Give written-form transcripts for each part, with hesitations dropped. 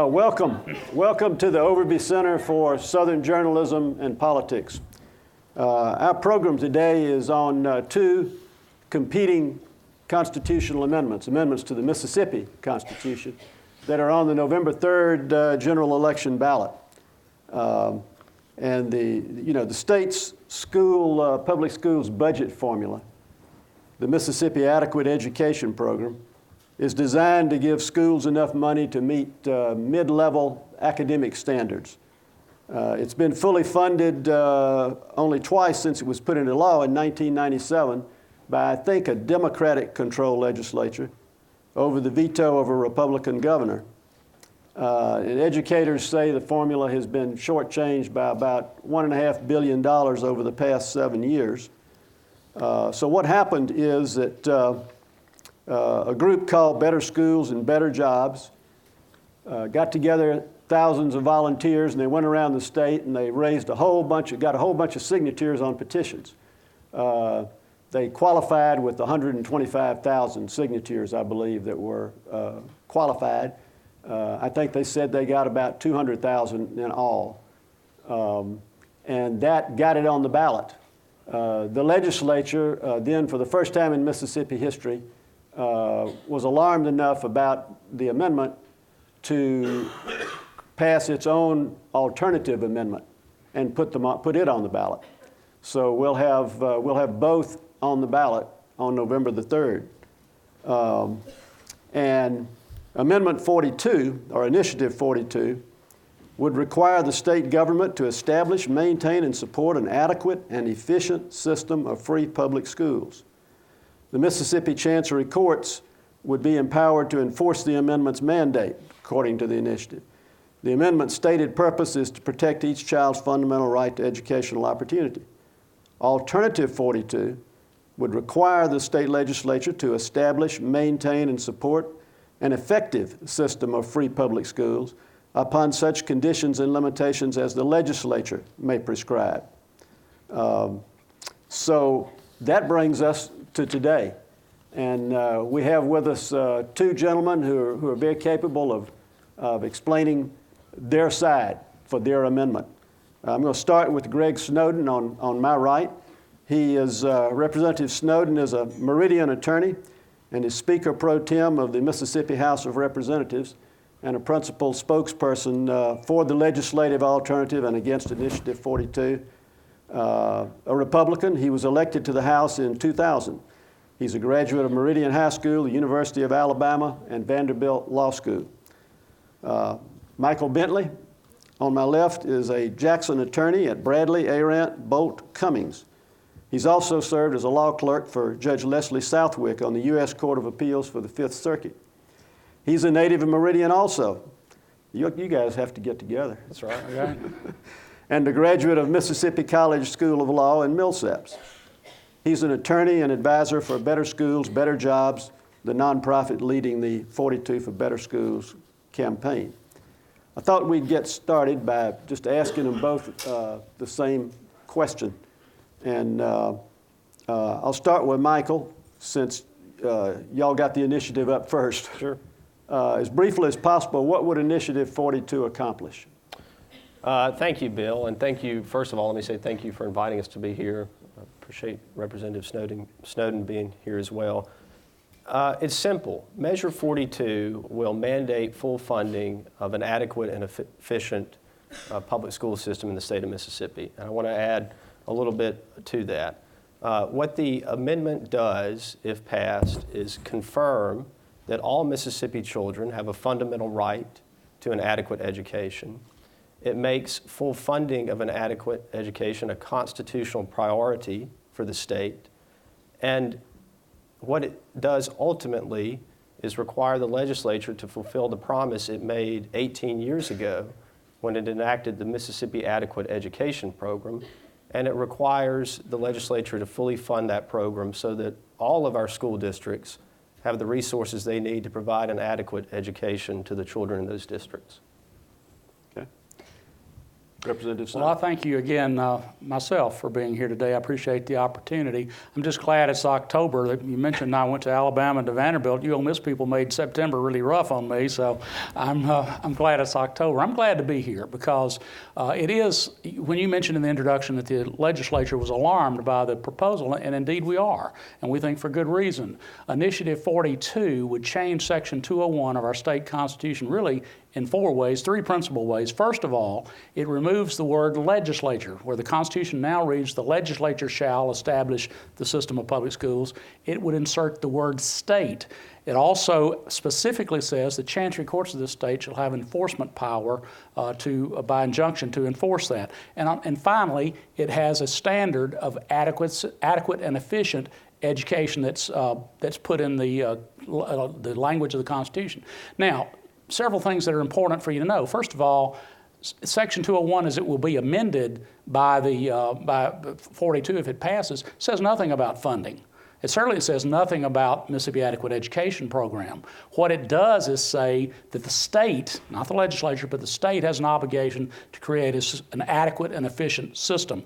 Welcome to the Overby Center for Southern Journalism and Politics. Our program today is on two competing constitutional amendments to the Mississippi Constitution that are on the November 3rd general election ballot. And the state's public schools budget formula, the Mississippi Adequate Education Program, is designed to give schools enough money to meet mid-level academic standards. It's been fully funded only twice since it was put into law in 1997 by, I think, a Democratic-controlled legislature over the veto of a Republican governor. And educators say the formula has been shortchanged by about $1.5 billion over the past 7 years. So what happened is that a group called Better Schools and Better Jobs got together thousands of volunteers, and they went around the state and they got a whole bunch of signatures on petitions. They qualified with 125,000 signatures, I believe, that were qualified. I think they said they got about 200,000 in all. And that got it on the ballot. The legislature, then for the first time in Mississippi history, was alarmed enough about the amendment to pass its own alternative amendment and put it on the ballot. So we'll have both on the ballot on November the 3rd. And Amendment 42, or Initiative 42, would require the state government to establish, maintain, and support an adequate and efficient system of free public schools. The Mississippi Chancery Courts would be empowered to enforce the amendment's mandate, according to the initiative. The amendment's stated purpose is to protect each child's fundamental right to educational opportunity. Alternative 42 would require the state legislature to establish, maintain, and support an effective system of free public schools upon such conditions and limitations as the legislature may prescribe. So that brings us to today. And we have with us two gentlemen who are very capable of explaining their side for their amendment. I'm going to start with Greg Snowden on my right. He is, Representative Snowden is a Meridian attorney and is Speaker Pro Tem of the Mississippi House of Representatives and a principal spokesperson for the legislative alternative and against Initiative 42. A Republican, he was elected to the House in 2000. He's a graduate of Meridian High School, the University of Alabama, and Vanderbilt Law School. Michael Bentley, on my left, is a Jackson attorney at Bradley, Arant, Bolt, Cummings. He's also served as a law clerk for Judge Leslie Southwick on the U.S. Court of Appeals for the Fifth Circuit. He's a native of Meridian also. You guys have to get together. That's right. Okay. And a graduate of Mississippi College School of Law in Millsaps. He's an attorney and advisor for Better Schools, Better Jobs, the nonprofit leading the 42 for Better Schools campaign. I thought we'd get started by just asking them both the same question. And I'll start with Michael, since y'all got the initiative up first. Sure. As briefly as possible, what would Initiative 42 accomplish? Thank you, Bill, and thank you. First of all, let me say thank you for inviting us to be here. I appreciate Representative Snowden being here as well. It's simple. Measure 42 will mandate full funding of an adequate and efficient public school system in the state of Mississippi. And I want to add a little bit to that. What the amendment does, if passed, is confirm that all Mississippi children have a fundamental right to an adequate education. It makes full funding of an adequate education a constitutional priority for the state. And what it does ultimately is require the legislature to fulfill the promise it made 18 years ago when it enacted the Mississippi Adequate Education Program. And it requires the legislature to fully fund that program so that all of our school districts have the resources they need to provide an adequate education to the children in those districts. Okay. Representative Well, I Snowden. thank you again myself for being here today. I appreciate the opportunity. I'm just glad it's October. You mentioned I went to Alabama and to Vanderbilt. You Ole Miss people made September really rough on me, so I'm glad it's October. I'm glad to be here because it is, when you mentioned in the introduction that the legislature was alarmed by the proposal, and indeed we are, and we think for good reason. Initiative 42 would change Section 201 of our state constitution really in 4 ways, 3 principal ways. First of all, it removes the word legislature, where the Constitution now reads, the legislature shall establish the system of public schools. It would insert the word state. It also specifically says the chancery courts of the state shall have enforcement power by injunction to enforce that. And finally, it has a standard of adequate and efficient education that's put in the language of the Constitution. Now, several things that are important for you to know. First of all, Section 201, as it will be amended by 42 if it passes, says nothing about funding. It certainly says nothing about Mississippi Adequate Education Program. What it does is say that the state, not the legislature, but the state has an obligation to create an adequate and efficient system.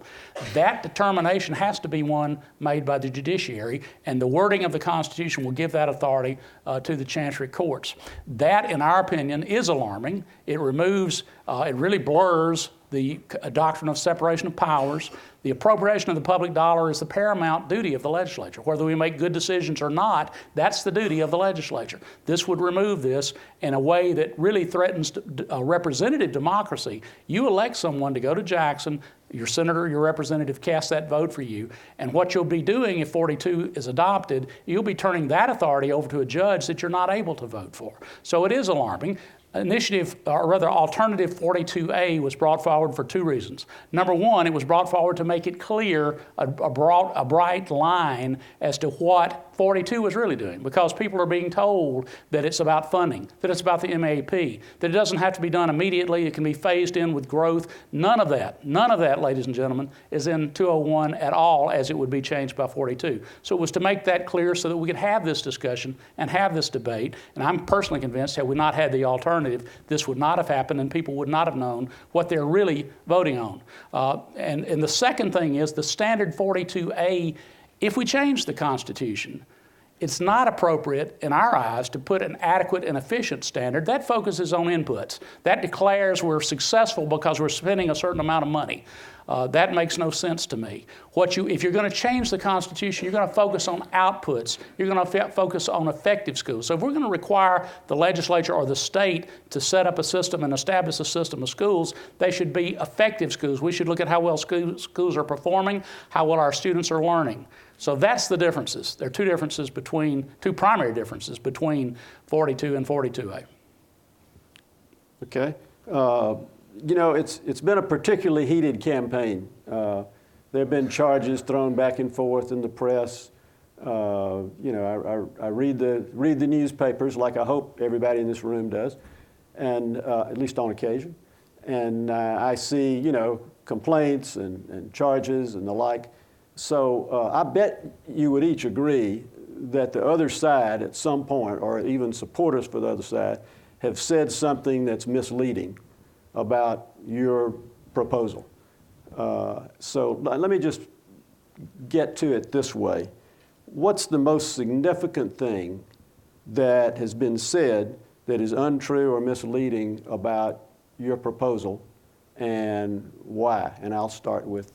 That determination has to be one made by the judiciary, and the wording of the Constitution will give that authority to the chancery courts. That, in our opinion, is alarming. It removes, it really blurs the doctrine of separation of powers. The appropriation of the public dollar is the paramount duty of the legislature. Whether we make good decisions or not, that's the duty of the legislature. This would remove this in a way that really threatens representative democracy. You elect someone to go to Jackson, your senator, your representative casts that vote for you, and what you'll be doing if 42 is adopted, you'll be turning that authority over to a judge that you're not able to vote for. So it is alarming. Alternative 42A was brought forward for 2 reasons. Number one, it was brought forward to make it clear, a bright line as to what 42 was really doing, because people are being told that it's about funding, that it's about the MAP, that it doesn't have to be done immediately, it can be phased in with growth. None of that, ladies and gentlemen, is in 201 at all as it would be changed by 42. So it was to make that clear so that we could have this discussion and have this debate, and I'm personally convinced had we not had the alternative, this would not have happened and people would not have known what they're really voting on. And the second thing is the standard 42A, if we change the Constitution, it's not appropriate in our eyes to put an adequate and efficient standard. That focuses on inputs. That declares we're successful because we're spending a certain amount of money. That makes no sense to me. If you're going to change the Constitution, you're going to focus on outputs. You're going to focus on effective schools. So if we're going to require the legislature or the state to set up a system and establish a system of schools, they should be effective schools. We should look at how well schools are performing, how well our students are learning. So that's the differences. There are two primary differences between 42 and 42A. Okay. You know, it's been a particularly heated campaign. There have been charges thrown back and forth in the press. You know, I read the newspapers like I hope everybody in this room does, and at least on occasion. And I see, you know, complaints and charges and the like. So I bet you would each agree that the other side at some point, or even supporters for the other side, have said something that's misleading about your proposal. So let me just get to it this way. What's the most significant thing that has been said that is untrue or misleading about your proposal, and why? And I'll start with.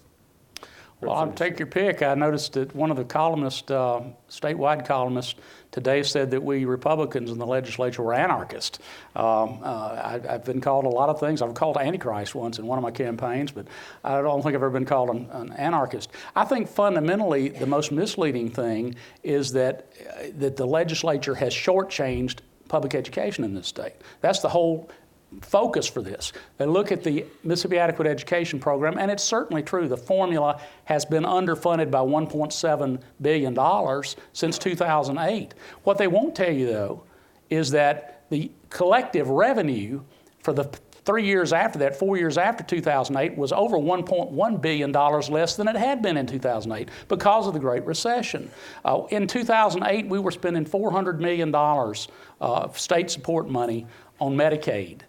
Well, I'll take your pick. I noticed that one of the columnists, statewide columnists, today said that we Republicans in the legislature were anarchists. I've been called a lot of things. I've called Antichrist once in one of my campaigns, but I don't think I've ever been called an anarchist. I think fundamentally the most misleading thing is that the legislature has shortchanged public education in this state. That's the whole focus for this. They look at the Mississippi Adequate Education Program, and it's certainly true. The formula has been underfunded by $1.7 billion since 2008. What they won't tell you, though, is that the collective revenue for the 3 years after that, 4 years after 2008, was over $1.1 billion less than it had been in 2008 because of the Great Recession. In 2008, we were spending $400 million of state support money on Medicaid.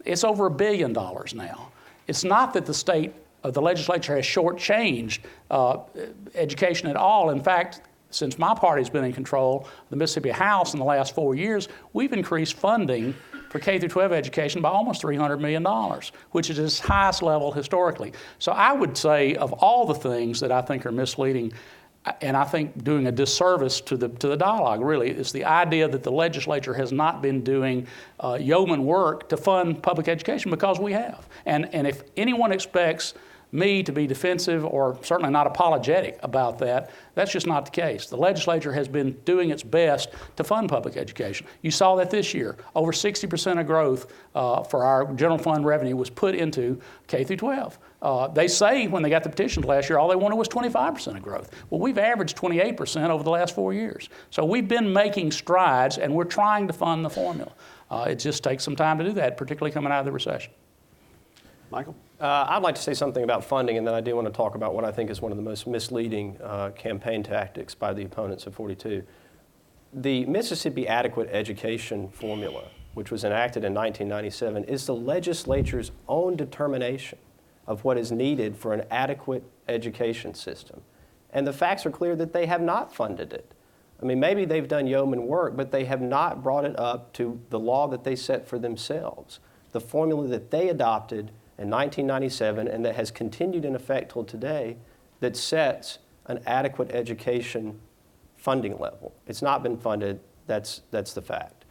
It's over $1 billion now. It's not that the legislature has shortchanged education at all. In fact, since my party's been in control, the Mississippi House in the last 4 years, we've increased funding for K through 12 education by almost $300 million, which is its highest level historically. So I would say of all the things that I think are misleading, and I think doing a disservice to the dialogue, really, is the idea that the legislature has not been doing yeoman work to fund public education, because we have. And if anyone expects me to be defensive or certainly not apologetic about that, that's just not the case. The legislature has been doing its best to fund public education. You saw that this year. Over 60% of growth for our general fund revenue was put into K through 12. They say when they got the petitions last year, all they wanted was 25% of growth. Well, we've averaged 28% over the last 4 years. So we've been making strides, and we're trying to fund the formula. It just takes some time to do that, particularly coming out of the recession. Michael? I'd like to say something about funding, and then I do want to talk about what I think is one of the most misleading campaign tactics by the opponents of 42. The Mississippi Adequate Education Formula, which was enacted in 1997, is the legislature's own determination of what is needed for an adequate education system. And the facts are clear that they have not funded it. I mean, maybe they've done yeoman work, but they have not brought it up to the law that they set for themselves, the formula that they adopted in 1997 and that has continued in effect till today, that sets an adequate education funding level. It's not been funded. That's the fact.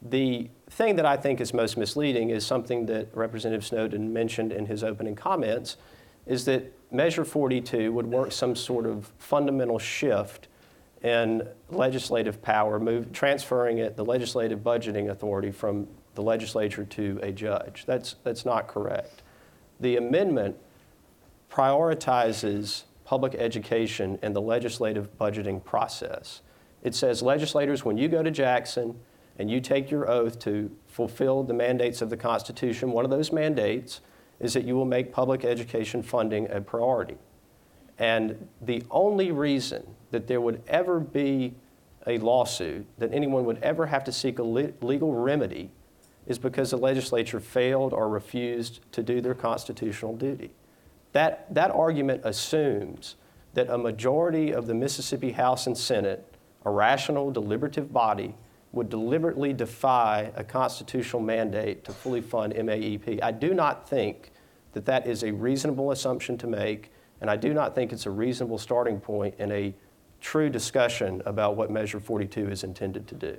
The thing that I think is most misleading is something that Representative Snowden mentioned in his opening comments, is that Measure 42 would work some sort of fundamental shift in legislative power, transferring the legislative budgeting authority from the legislature to a judge. That's not correct. The amendment prioritizes public education in the legislative budgeting process. It says, legislators, when you go to Jackson and you take your oath to fulfill the mandates of the Constitution, one of those mandates is that you will make public education funding a priority. And the only reason that there would ever be a lawsuit, that anyone would ever have to seek a legal remedy, is because the legislature failed or refused to do their constitutional duty. That argument assumes that a majority of the Mississippi House and Senate, a rational, deliberative body, would deliberately defy a constitutional mandate to fully fund MAEP. I do not think that that is a reasonable assumption to make, and I do not think it's a reasonable starting point in a true discussion about what Measure 42 is intended to do.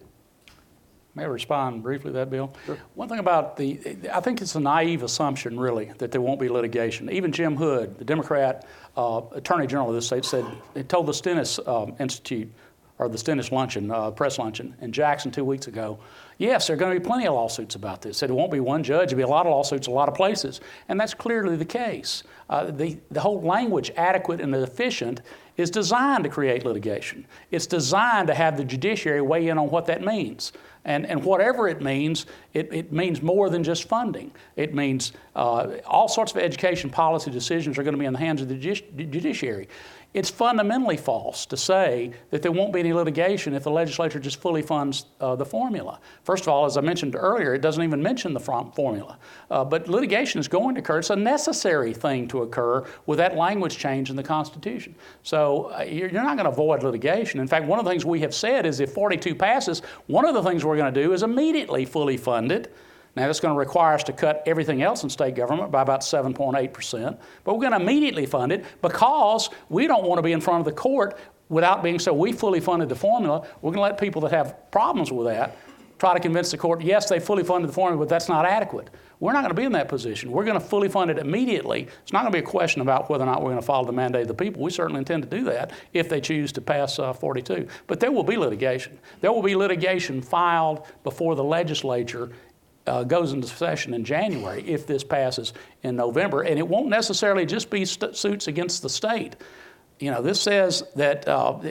May I respond briefly to that, Bill? Sure. One thing about I think it's a naive assumption, really, that there won't be litigation. Even Jim Hood, the Democrat Attorney General of this state, he told the Stennis Institute, or the Stennis luncheon, press luncheon in Jackson 2 weeks ago, yes, there are going to be plenty of lawsuits about this. Said it won't be one judge, it'll be a lot of lawsuits, a lot of places. And that's clearly the case. The whole language, adequate and efficient, is designed to create litigation. It's designed to have the judiciary weigh in on what that means. And whatever it means more than just funding. It means all sorts of education policy decisions are going to be in the hands of the judiciary. It's fundamentally false to say that there won't be any litigation if the legislature just fully funds the formula. First of all, as I mentioned earlier, it doesn't even mention the formula. But litigation is going to occur. It's a necessary thing to occur with that language change in the Constitution. So you're not going to avoid litigation. In fact, one of the things we have said is if 42 passes, one of the things we're going to do is immediately fully fund it. Now, that's going to require us to cut everything else in state government by about 7.8%, but we're going to immediately fund it because we don't want to be in front of the court without being so we fully funded the formula. We're going to let people that have problems with that try to convince the court, yes, they fully funded the formula, but that's not adequate. We're not going to be in that position. We're going to fully fund it immediately. It's not going to be a question about whether or not we're going to follow the mandate of the people. We certainly intend to do that if they choose to pass 42. But there will be litigation. There will be litigation filed before the legislature goes into session in January if this passes in November. And it won't necessarily just be suits against the state. You know, this says that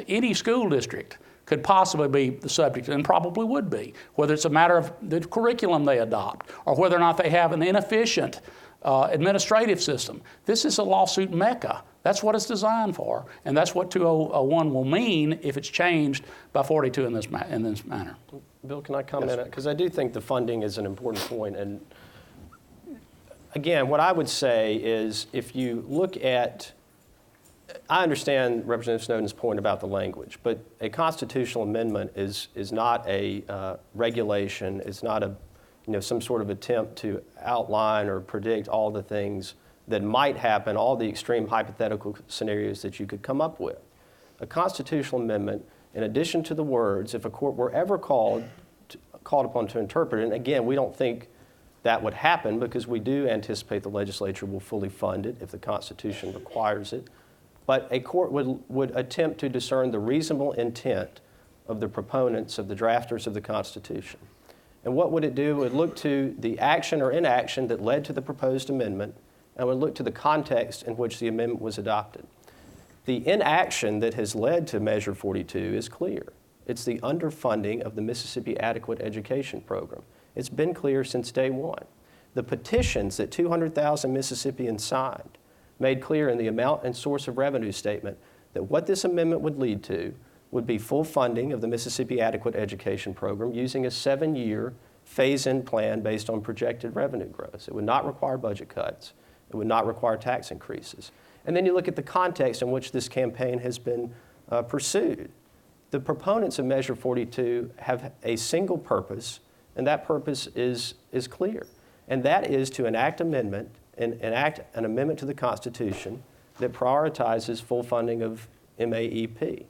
any school district could possibly be the subject, and probably would be, whether it's a matter of the curriculum they adopt or whether or not they have an inefficient administrative system. This is a lawsuit mecca. That's what it's designed for, and that's what 201 will mean if it's changed by 42 in this manner. Bill, can I comment on it? Because I do think the funding is an important point, and Again, what I would say is if you look at, I understand Representative Snowden's point about the language, but a constitutional amendment is not a regulation, it's not a, some sort of attempt to outline or predict all the things that might happen, all the extreme hypothetical scenarios that you could come up with. A constitutional amendment, in addition to the words, if a court were ever called upon to interpret it, and again, we don't think that would happen because we do anticipate the legislature will fully fund it if the Constitution requires it, but a court would attempt to discern the reasonable intent of the proponents, of the drafters of the Constitution. And what would it do? It would look to the action or inaction that led to the proposed amendment, and would look to the context in which the amendment was adopted. The inaction that has led to Measure 42 is clear. It's the underfunding of the Mississippi Adequate Education Program. It's been clear since day one. The petitions that 200,000 Mississippians signed made clear in the amount and source of revenue statement that what this amendment would lead to would be full funding of the Mississippi Adequate Education Program using a 7-year phase-in plan based on projected revenue growth. It would not require budget cuts. It would not require tax increases. And then you look at the context in which this campaign has been pursued. The proponents of Measure 42 have a single purpose, and that purpose is clear. And that is to enact an amendment to the Constitution that prioritizes full funding of MAEP.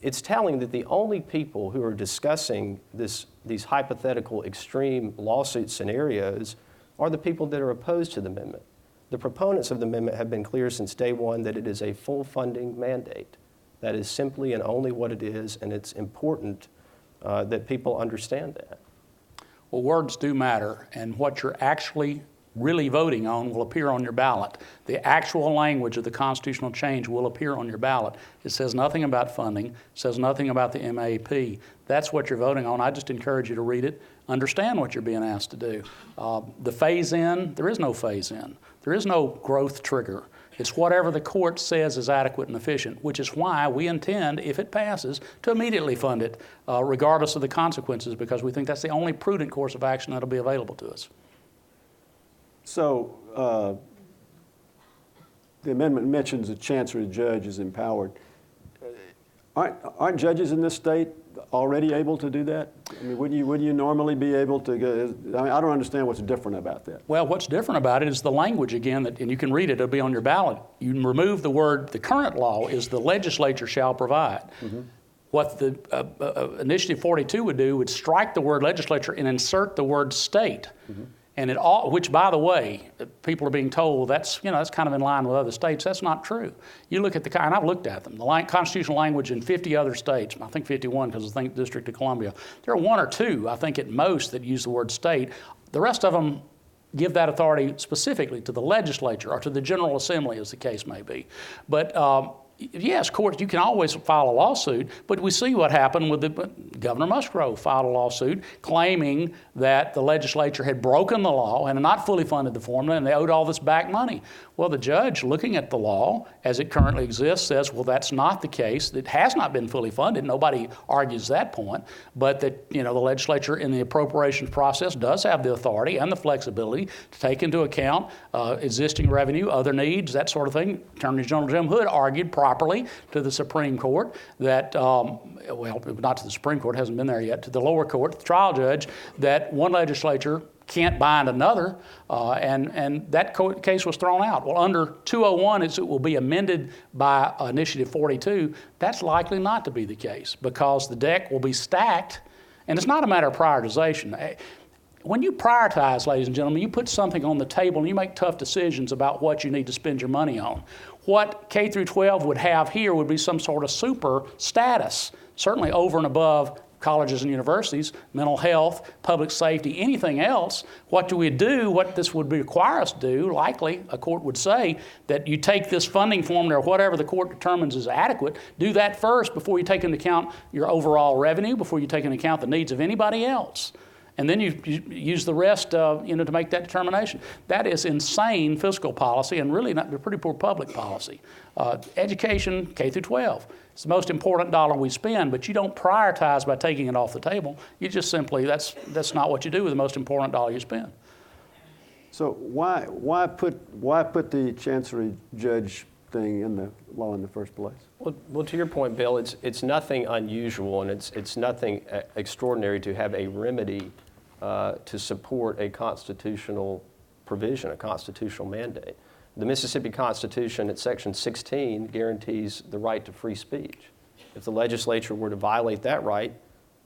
It's telling that the only people who are discussing these hypothetical extreme lawsuit scenarios are the people that are opposed to the amendment. The proponents of the amendment have been clear since day one that it is a full funding mandate. That is simply and only what it is, and it's important that people understand that. Well, words do matter, and what you're actually really voting on will appear on your ballot. The actual language of the constitutional change will appear on your ballot. It says nothing about funding, says nothing about the MAP. That's what you're voting on. I just encourage you to read it, understand what you're being asked to do. The phase-in, there is no phase-in. There is no growth trigger. It's whatever the court says is adequate and efficient, which is why we intend, if it passes, to immediately fund it, regardless of the consequences, because we think that's the only prudent course of action that'll be available to us. So the amendment mentions the chancellor judge is empowered. Aren't judges in this state already able to do that? I mean, wouldn't you normally be able to go? I mean, I don't understand what's different about that. Well, what's different about it is the language again, and you can read it, it'll be on your ballot. You can remove the word, the current law is the legislature shall provide. Mm-hmm. What the Initiative 42 would do would strike the word legislature and insert the word state. Mm-hmm. And which, by the way, people are being told that's kind of in line with other states. That's not true. You look at and I've looked at them, the constitutional language in 50 other states, I think 51 because I think District of Columbia. There are 1 or 2, I think at most, that use the word state. The rest of them give that authority specifically to the legislature or to the General Assembly, as the case may be. But yes, courts, you can always file a lawsuit, but we see what happened with Governor Musgrove filed a lawsuit claiming that the legislature had broken the law and not fully funded the formula and they owed all this back money. Well, the judge, looking at the law as it currently exists, says, well, that's not the case. It has not been fully funded. Nobody argues that point, but that the legislature in the appropriations process does have the authority and the flexibility to take into account existing revenue, other needs, that sort of thing. Attorney General Jim Hood argued properly to the Supreme Court that, well, not to the Supreme Court, hasn't been there yet, to the lower court, the trial judge, that one legislature can't bind another, and that case was thrown out. Well, under 201, it will be amended by Initiative 42. That's likely not to be the case because the deck will be stacked, and it's not a matter of prioritization. When you prioritize, ladies and gentlemen, you put something on the table and you make tough decisions about what you need to spend your money on. What K through 12 would have here would be some sort of super status, certainly over and above colleges and universities, mental health, public safety, anything else. What do we do? What this would require us to do, likely, a court would say, that you take this funding formula or whatever the court determines is adequate, do that first before you take into account your overall revenue, before you take into account the needs of anybody else. And then you use the rest to make that determination. That is insane fiscal policy and really not pretty poor public policy. Education, K through 12. It's the most important dollar we spend, but you don't prioritize by taking it off the table. You just simply, that's not what you do with the most important dollar you spend. So why put the Chancery judge thing in the law in the first place? Well, to your point, Bill, it's nothing unusual and it's nothing extraordinary to have a remedy to support a constitutional provision, a constitutional mandate. The Mississippi Constitution at Section 16 guarantees the right to free speech. If the legislature were to violate that right,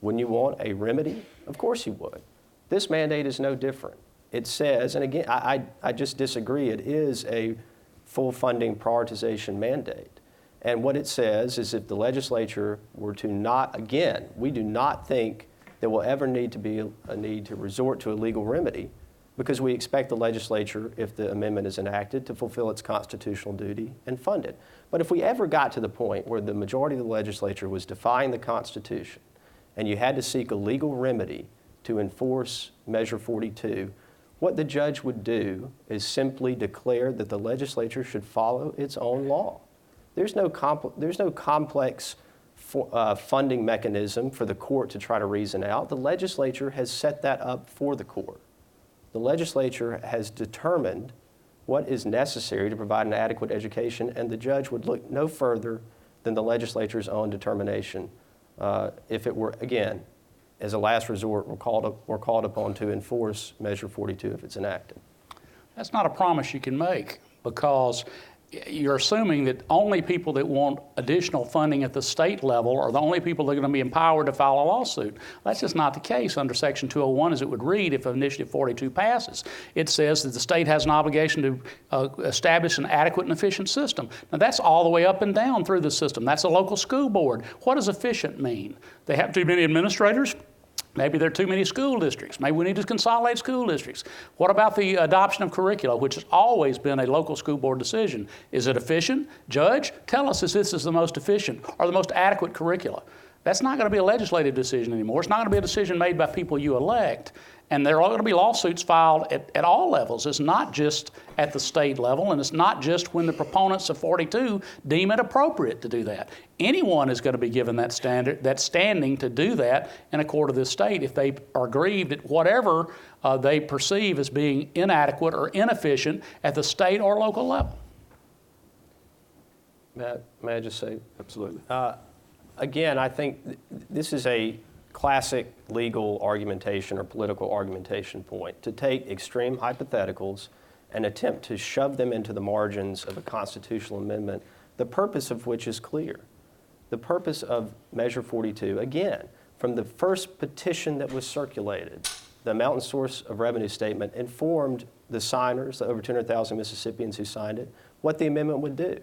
wouldn't you want a remedy? Of course you would. This mandate is no different. It says, and again, I just disagree, it is a full funding prioritization mandate. And what it says is if the legislature were to not, again, we do not think there will ever need to be a need to resort to a legal remedy because we expect the legislature, if the amendment is enacted, to fulfill its constitutional duty and fund it. But if we ever got to the point where the majority of the legislature was defying the Constitution and you had to seek a legal remedy to enforce Measure 42, what the judge would do is simply declare that the legislature should follow its own law. There's no complex funding mechanism for the court to try to reason out. The legislature has set that up for the court. The legislature has determined what is necessary to provide an adequate education, and the judge would look no further than the legislature's own determination if it were, again, as a last resort, we're called upon to enforce Measure 42 if it's enacted. That's not a promise you can make because you're assuming that only people that want additional funding at the state level are the only people that are going to be empowered to file a lawsuit. That's just not the case under Section 201 as it would read if Initiative 42 passes. It says that the state has an obligation to establish an adequate and efficient system. Now that's all the way up and down through the system. That's a local school board. What does efficient mean? They have too many administrators? Maybe there are too many school districts. Maybe we need to consolidate school districts. What about the adoption of curricula, which has always been a local school board decision? Is it efficient? Judge, tell us if this is the most efficient or the most adequate curricula. That's not going to be a legislative decision anymore. It's not going to be a decision made by people you elect. And there are going to be lawsuits filed at all levels. It's not just at the state level, and it's not just when the proponents of 42 deem it appropriate to do that. Anyone is going to be given that standing to do that in a court of this state if they are aggrieved at whatever they perceive as being inadequate or inefficient at the state or local level. May I just say? Absolutely. Again, I think this is a classic legal argumentation or political argumentation point, to take extreme hypotheticals and attempt to shove them into the margins of a constitutional amendment, the purpose of which is clear. The purpose of Measure 42, again, from the first petition that was circulated, the amount and source of revenue statement informed the signers, the over 200,000 Mississippians who signed it, what the amendment would do.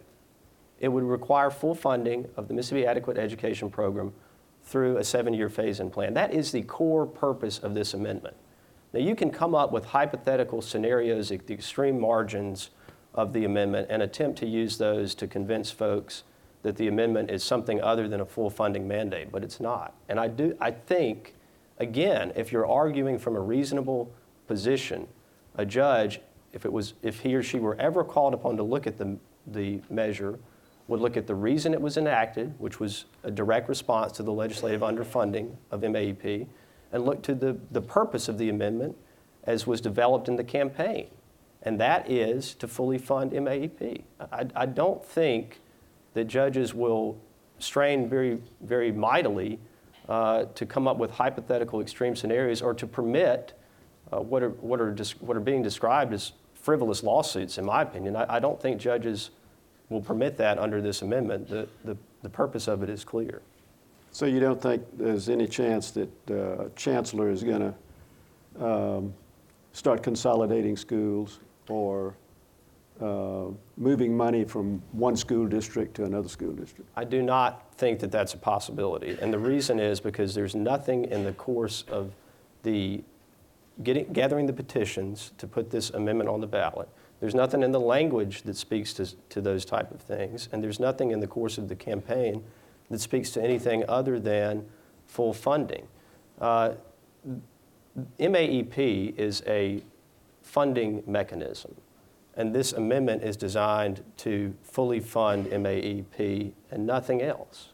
It would require full funding of the Mississippi Adequate Education Program through a 7-year phase-in plan. That is the core purpose of this amendment. Now, you can come up with hypothetical scenarios at the extreme margins of the amendment and attempt to use those to convince folks that the amendment is something other than a full funding mandate, but it's not. And I think, again, if you're arguing from a reasonable position, a judge, if he or she were ever called upon to look at the measure, would look at the reason it was enacted, which was a direct response to the legislative underfunding of MAEP, and look to the purpose of the amendment as was developed in the campaign, and that is to fully fund MAEP. I don't think that judges will strain very, very mightily to come up with hypothetical extreme scenarios or to permit what are being described as frivolous lawsuits, in my opinion. I don't think judges will permit that under this amendment. The purpose of it is clear. So you don't think there's any chance that the chancellor is going to start consolidating schools or moving money from one school district to another school district? I do not think that that's a possibility. And the reason is because there's nothing in the course of gathering the petitions to put this amendment on the ballot. There's nothing in the language that speaks to those type of things, and there's nothing in the course of the campaign that speaks to anything other than full funding. MAEP is a funding mechanism, and this amendment is designed to fully fund MAEP and nothing else.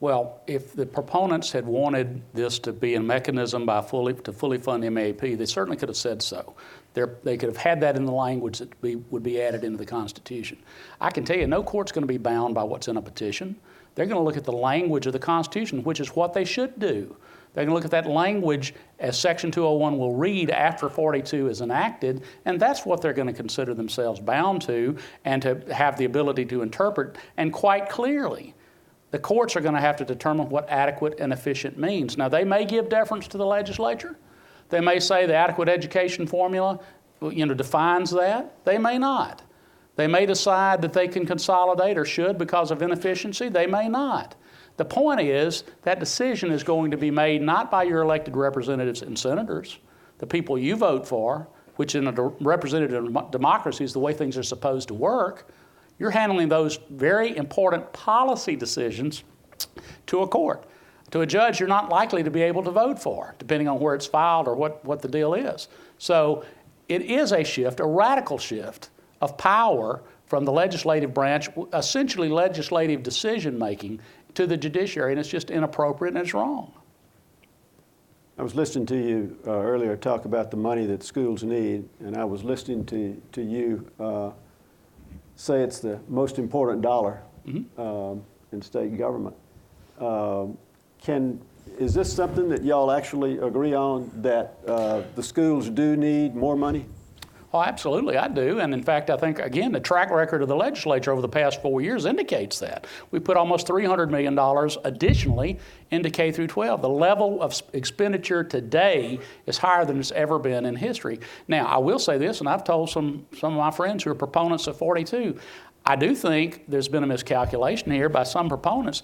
Well, if the proponents had wanted this to be a mechanism to fully fund MAP, they certainly could have said so. They could have had that in the language that would be added into the Constitution. I can tell you, no court's going to be bound by what's in a petition. They're going to look at the language of the Constitution, which is what they should do. They're going to look at that language as Section 201 will read after 42 is enacted, and that's what they're going to consider themselves bound to and to have the ability to interpret. And quite clearly, the courts are going to have to determine what adequate and efficient means. Now, they may give deference to the legislature. They may say the adequate education formula, defines that. They may not. They may decide that they can consolidate or should because of inefficiency. They may not. The point is that decision is going to be made not by your elected representatives and senators, the people you vote for, which in a representative democracy is the way things are supposed to work. You're handling those very important policy decisions to a court. To a judge, you're not likely to be able to vote for, depending on where it's filed or what the deal is. So it is a shift, a radical shift of power from the legislative branch, essentially legislative decision-making, to the judiciary, and it's just inappropriate and it's wrong. I was listening to you earlier talk about the money that schools need, and I was listening to you say it's the most important dollar in state government. Is this something that y'all actually agree on, that the schools do need more money? Oh, absolutely, I do. And in fact, I think, again, the track record of the legislature over the past 4 years indicates that. We put almost $300 million additionally into K through 12. The level of expenditure today is higher than it's ever been in history. Now, I will say this, and I've told some of my friends who are proponents of 42, I do think there's been a miscalculation here by some proponents.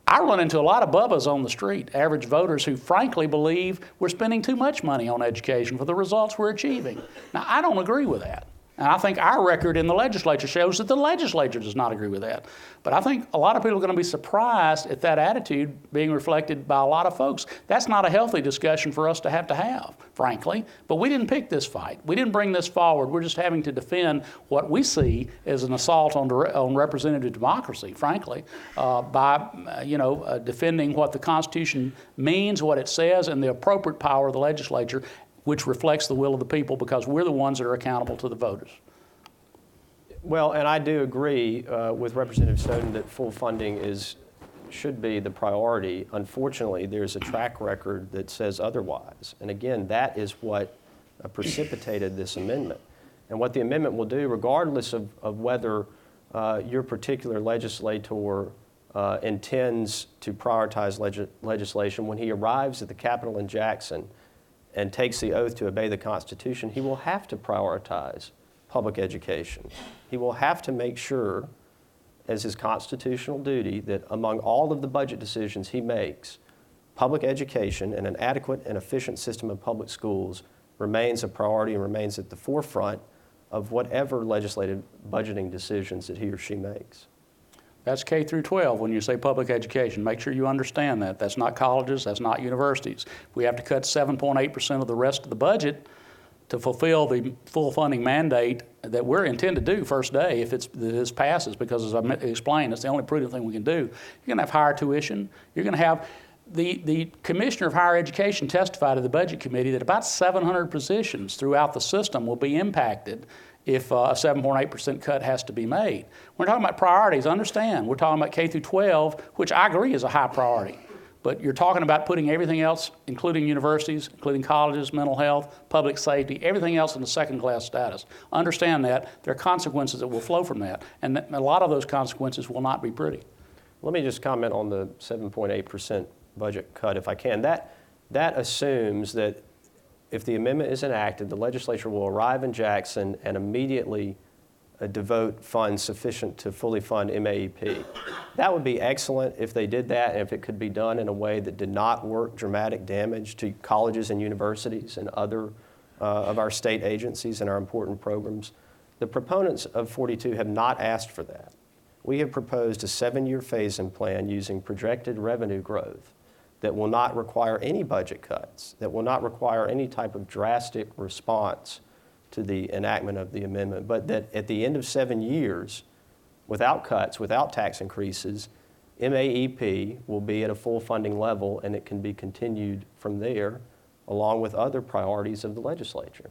I run into a lot of bubbas on the street, average voters who frankly believe we're spending too much money on education for the results we're achieving. Now, I don't agree with that. And I think our record in the legislature shows that the legislature does not agree with that. But I think a lot of people are going to be surprised at that attitude being reflected by a lot of folks. That's not a healthy discussion for us to have, frankly. But we didn't pick this fight. We didn't bring this forward. We're just having to defend what we see as an assault on representative democracy, frankly, by defending what the Constitution means, what it says, and the appropriate power of the legislature, which reflects the will of the people, because we're the ones that are accountable to the voters. Well, and I do agree with Representative Snowden that full funding should be the priority. Unfortunately, there's a track record that says otherwise. And again, that is what precipitated this amendment. And what the amendment will do, regardless of whether your particular legislator intends to prioritize legislation, when he arrives at the Capitol in Jackson and takes the oath to obey the Constitution, he will have to prioritize public education. He will have to make sure, as his constitutional duty, that among all of the budget decisions he makes, public education and an adequate and efficient system of public schools remains a priority and remains at the forefront of whatever legislative budgeting decisions that he or she makes. That's K through 12 when you say public education. Make sure you understand that. That's not colleges, that's not universities. We have to cut 7.8% of the rest of the budget to fulfill the full funding mandate that we're intended to do first day if this passes, because as I explained, it's the only prudent thing we can do. You're going to have higher tuition. You're going to have the Commissioner of Higher Education testified to the Budget Committee that about 700 positions throughout the system will be impacted if a 7.8% cut has to be made. We're talking about priorities. Understand, we're talking about K through 12, which I agree is a high priority. But you're talking about putting everything else, including universities, including colleges, mental health, public safety, everything else in a second-class status. Understand that there are consequences that will flow from that, and a lot of those consequences will not be pretty. Let me just comment on the 7.8% budget cut, if I can. That assumes that if the amendment is enacted, the legislature will arrive in Jackson and immediately devote funds sufficient to fully fund MAEP. That would be excellent if they did that, and if it could be done in a way that did not work dramatic damage to colleges and universities and other of our state agencies and our important programs. The proponents of 42 have not asked for that. We have proposed a 7-year phase-in plan using projected revenue growth that will not require any budget cuts, that will not require any type of drastic response to the enactment of the amendment, but that at the end of 7 years, without cuts, without tax increases, MAEP will be at a full funding level, and it can be continued from there, along with other priorities of the legislature.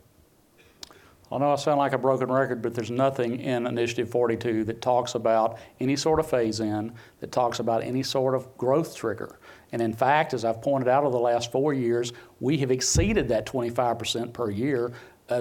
I know I sound like a broken record, but there's nothing in Initiative 42 that talks about any sort of phase-in, that talks about any sort of growth trigger. And in fact, as I've pointed out over the last 4 years, we have exceeded that 25% per year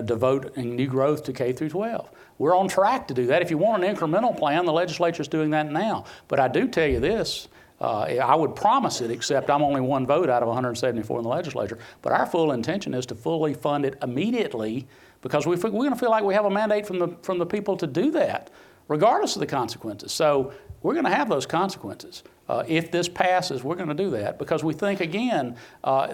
devoting new growth to K through 12. We're on track to do that. If you want an incremental plan, the legislature's doing that now. But I do tell you this, I would promise it, except I'm only one vote out of 174 in the legislature. But our full intention is to fully fund it immediately, because we're going to feel like we have a mandate from the people to do that, regardless of the consequences. So we're going to have those consequences. If this passes, we're going to do that, because we think, again,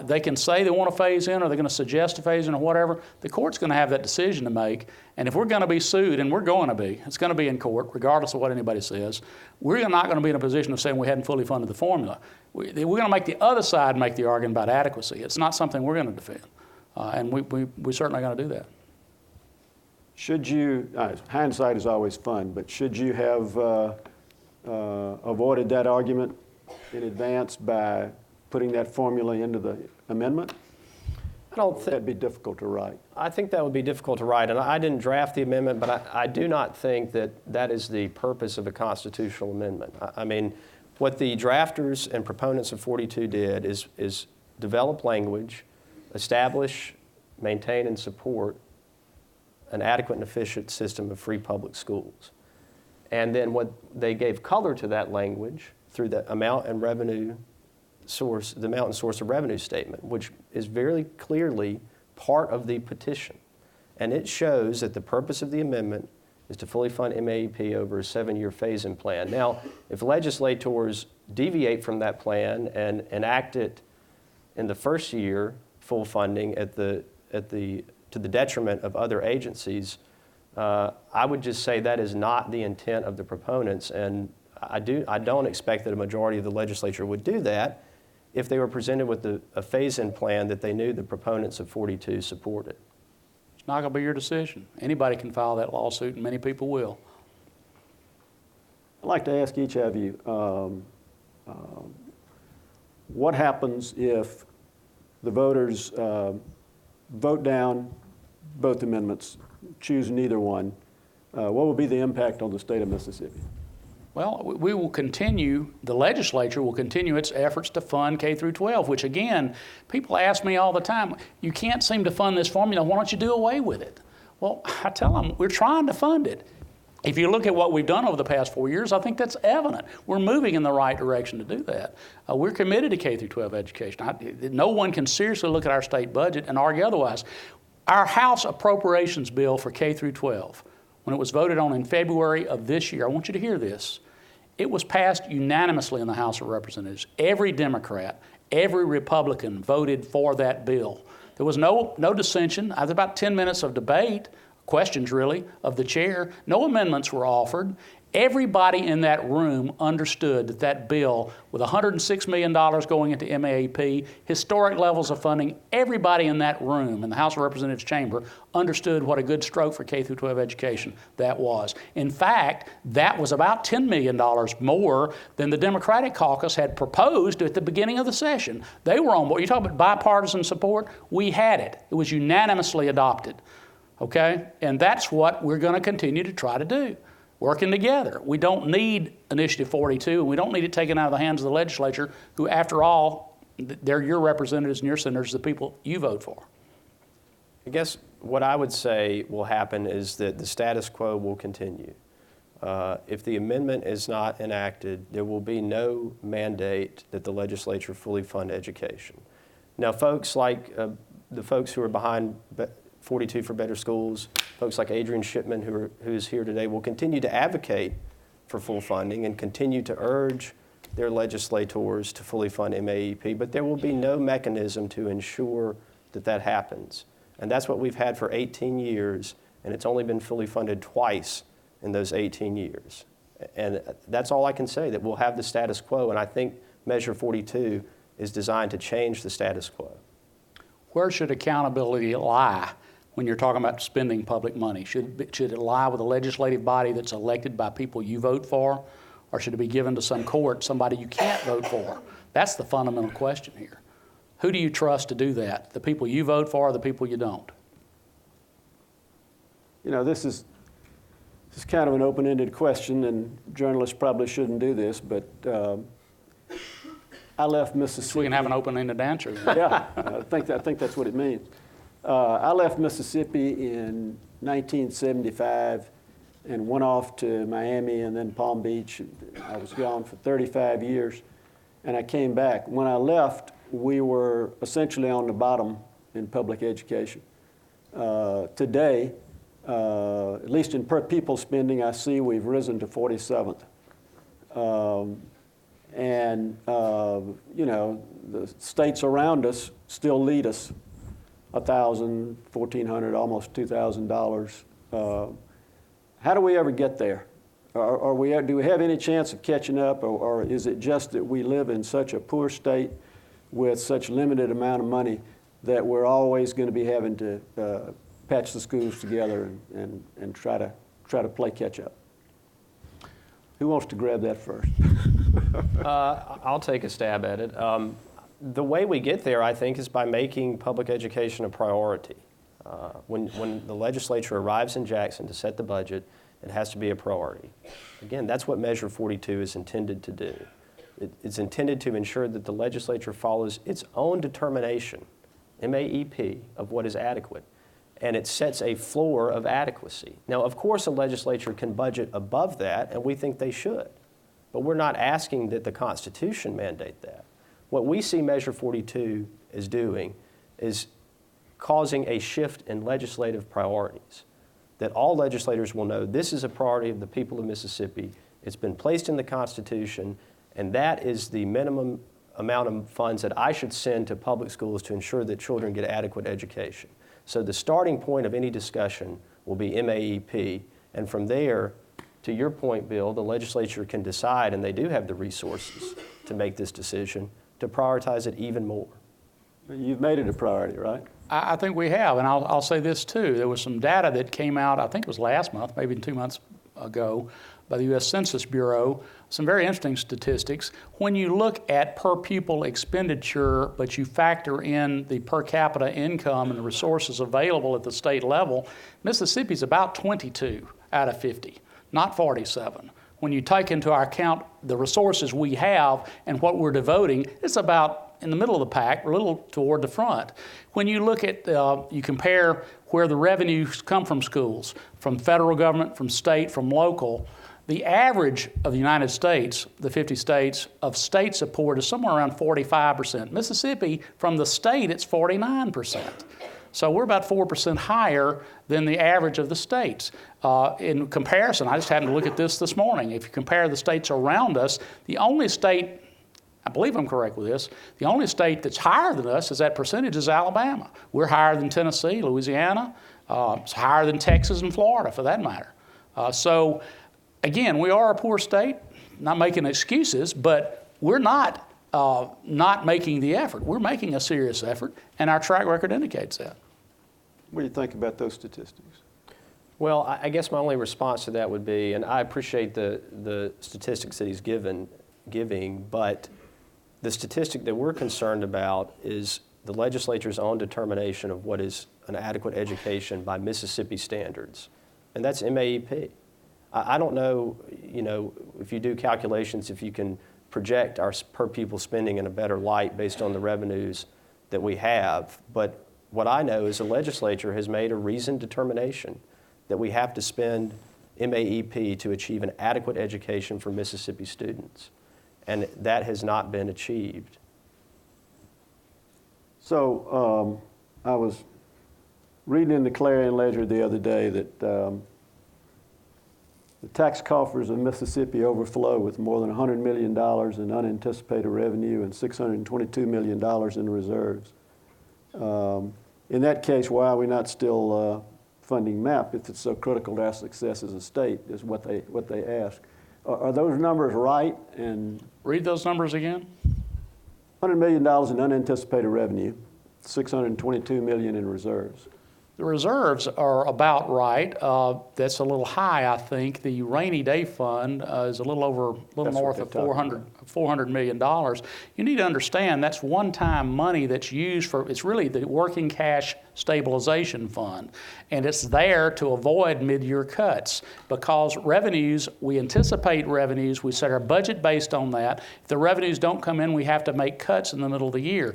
they can say they want to phase in, or they're going to suggest a phase in, or whatever. The court's going to have that decision to make. And if we're going to be sued, and we're going to be, it's going to be in court, regardless of what anybody says, we're not going to be in a position of saying we hadn't fully funded the formula. We're going to make the other side make the argument about adequacy. It's not something we're going to defend. And we certainly are going to do that. Should you, hindsight is always fun, but should you have avoided that argument in advance by putting that formula into the amendment? I don't think that'd be difficult to write. I think that would be difficult to write, and I didn't draft the amendment, but I do not think that that is the purpose of a constitutional amendment. I mean, what the drafters and proponents of 42 did is develop language, establish, maintain, and support an adequate and efficient system of free public schools. And then what they gave color to that language through the amount and revenue source, the amount and source of revenue statement, which is very clearly part of the petition. And it shows that the purpose of the amendment is to fully fund MAEP over a 7-year phase-in plan. Now, if legislators deviate from that plan and enact it in the first year, full funding to the detriment of other agencies, I would just say that is not the intent of the proponents, and I don't expect that a majority of the legislature would do that if they were presented with a phase-in plan that they knew the proponents of 42 supported. It's not going to be your decision. Anybody can file that lawsuit, and many people will. I'd like to ask each of you, what happens if the voters vote down both amendments, choose neither one? What will be the impact on the state of Mississippi? Well, we will continue, the legislature will continue its efforts to fund K through 12, which again, people ask me all the time, you can't seem to fund this formula, why don't you do away with it? Well, I tell them, we're trying to fund it. If you look at what we've done over the past 4 years, I think that's evident. We're moving in the right direction to do that. We're committed to K through 12 education. No one can seriously look at our state budget and argue otherwise. Our House appropriations bill for K through 12, when it was voted on in February of this year, I want you to hear this, it was passed unanimously in the House of Representatives. Every Democrat, every Republican voted for that bill. There was no dissension. There was about 10 minutes of debate, questions really, of the chair. No amendments were offered. Everybody in that room understood that that bill, with $106 million going into MAEP, historic levels of funding, everybody in that room, in the House of Representatives chamber, understood what a good stroke for K through 12 education that was. In fact, that was about $10 million more than the Democratic caucus had proposed at the beginning of the session. They were on board. You talk about bipartisan support? We had it. It was unanimously adopted. Okay? And that's what we're going to continue to try to do. Working together. We don't need Initiative 42, and we don't need it taken out of the hands of the legislature, who, after all, they're your representatives and your senators, the people you vote for. I guess what I would say will happen is that the status quo will continue. If the amendment is not enacted, there will be no mandate that the legislature fully fund education. Now, folks like the folks who are behind 42 for Better Schools, folks like Adrian Shipman, who is here today, will continue to advocate for full funding and continue to urge their legislators to fully fund MAEP, but there will be no mechanism to ensure that that happens. And that's what we've had for 18 years, and it's only been fully funded twice in those 18 years. And that's all I can say, that we'll have the status quo, and I think Measure 42 is designed to change the status quo. Where should accountability lie when you're talking about spending public money? Should it lie with a legislative body that's elected by people you vote for? or should it be given to some court, somebody you can't vote for? That's the fundamental question here. Who do you trust to do that? The people you vote for or the people you don't? You know, this is kind of an open-ended question, and journalists probably shouldn't do this, but I left Mississippi. So we can have an open-ended answer then. Yeah, I think that's what it means. I left Mississippi in 1975 and went off to Miami and then Palm Beach. I was gone for 35 years, and I came back. When I left, we were essentially on the bottom in public education. Today, at least in per pupil spending, I see we've risen to 47th. You know, the states around us still lead us $1,000, $1,400, almost $2,000. How do we ever get there? Do we have any chance of catching up, or is it just that we live in such a poor state with such limited amount of money that we're always going to be having to patch the schools together and try to play catch up? Who wants to grab that first? I'll take a stab at it. The way we get there, I think, is by making public education a priority. When the legislature arrives in Jackson to set the budget, it has to be a priority. Again, that's what Measure 42 is intended to do. It's intended to ensure that the legislature follows its own determination, MAEP, of what is adequate. And it sets a floor of adequacy. Now, of course, a legislature can budget above that, and we think they should. But we're not asking that the Constitution mandate that. What we see Measure 42 as doing is causing a shift in legislative priorities, that all legislators will know this is a priority of the people of Mississippi. It's been placed in the Constitution, and that is the minimum amount of funds that I should send to public schools to ensure that children get adequate education. So the starting point of any discussion will be MAEP, and from there, to your point, Bill, the legislature can decide, and they do have the resources to make this decision, to prioritize it even more. You've made it a priority, right? I think we have, and I'll say this too. There was some data that came out, I think it was last month, maybe 2 months ago, by the U.S. Census Bureau, some very interesting statistics. When you look at per pupil expenditure, but you factor in the per capita income and the resources available at the state level, Mississippi's about 22 out of 50, not 47. When you take into account the resources we have and what we're devoting, it's about in the middle of the pack, a little toward the front. When you look at, you compare where the revenues come from schools, from federal government, from state, from local, the average of the United States, the 50 states, of state support is somewhere around 45%. Mississippi, from the state, it's 49%. So we're about 4% higher than the average of the states. In comparison, I just happened to look at this morning. If you compare the states around us, the only state, I believe I'm correct with this, the only state that's higher than us as that percentage is Alabama. We're higher than Tennessee, Louisiana, it's higher than Texas and Florida for that matter. So again, we are a poor state, not making excuses, but we're not making the effort. We're making a serious effort, and our track record indicates that. What do you think about those statistics? Well, I guess my only response to that would be, and I appreciate the statistics that he's giving, but the statistic that we're concerned about is the legislature's own determination of what is an adequate education by Mississippi standards, and that's MAEP. I don't know, if you do calculations, if you can project our per pupil spending in a better light based on the revenues that we have, but what I know is the legislature has made a reasoned determination that we have to spend MAEP to achieve an adequate education for Mississippi students, and that has not been achieved. So I was reading in the Clarion Ledger the other day that the tax coffers of Mississippi overflow with more than $100 million in unanticipated revenue and $622 million in reserves. In that case, why are we not still funding MAP if it's so critical to our success as a state, is what they ask. Are those numbers right? And read those numbers again. $100 million in unanticipated revenue, $622 million in reserves. The reserves are about right. That's a little high, I think. The rainy day fund is a little north of $400 million. You need to understand that's one-time money that's used for, it's really the working cash stabilization fund. And it's there to avoid mid-year cuts because revenues, we anticipate revenues, we set our budget based on that. If the revenues don't come in, we have to make cuts in the middle of the year.